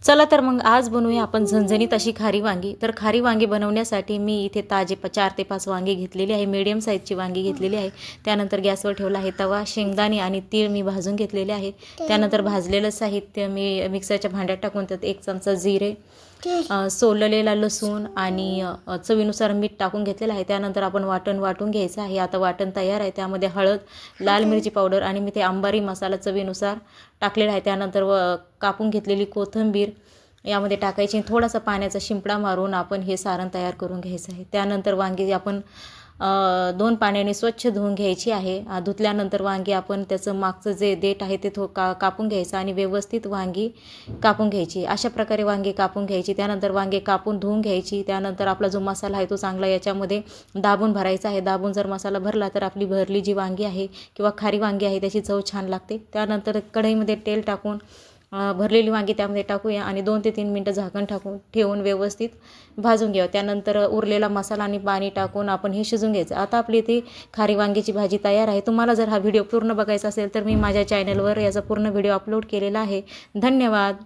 चला तर मग आज बनवूया आपण झणझणीत अशी खारी वांगी। तर खारी वांगी बनवण्यासाठी मी इथे ताजे 4 ते 5 वांगी घेतलेली आहे, मीडियम साईजची वांगी घेतलेली आहे। त्यानंतर गॅसवर ठेवला आहे तवा, शेंगदाणे आणि तीळ मी भाजून घेतलेले आहे। त्यानंतर भाजलेलं साहित्य मी मिक्सरच्या भांड्यात टाकून त्यात 1 चमचा जिरे, सोललेला लसूण आणि चवीनुसार मीठ टाकून घेतलेलं आहे। त्यानंतर आपण वाटण वाटून घ्यायचं आहे। आता वाटण तयार आहे, त्यामध्ये हळद, लाल मिरची पावडर आणि मी ते अंबारी मसाला चवीनुसार टाकलेला आहे। त्यानंतर कापून घेतलेली कोथिंबीर यामध्ये टाकायची, थोडासा पाण्याचा शिंपडा मारून आपण हे सारण तयार करून घ्यायचं आहे। त्यानंतर वांगी आपण 2 पाण्याने स्वच्छ धुवून घ्यायची आहे। धुतल्यानंतर वांगी आपण त्याचं मागचं जे देठ आहे ते कापून घ्यायचं आणि व्यवस्थित वांगी कापून घ्यायची। अशा प्रकारे वांगी कापून घ्यायची। त्यानंतर वांगी कापून धुवून घ्यायची। त्यानंतर आपला जो मसाला आहे तो चांगला याच्यामध्ये दाबून भरायचा आहे। दाबून जर मसाला भरला तर आपली भरली जी वांगी आहे किंवा खारी वांगी आहे त्याची चव छान लागते। त्यानंतर कढईमध्ये तेल टाकून भरलेली वांगी त्यामध्ये टाकूया आणि 2 ते 3 मिनटं झाकण ठेवून व्यवस्थित भाजून घ्यावं। त्यानंतर उरलेला मसाला आणि पाणी टाकून आपण हे शिजून घ्यायचं। आता आपली ती खारी वांग्याची भाजी तयार आहे। तुम्हाला जर हा व्हिडिओ पूर्ण बघायचा असेल तर मी माझ्या चॅनलवर याचा पूर्ण व्हिडिओ अपलोड केलेला आहे। धन्यवाद।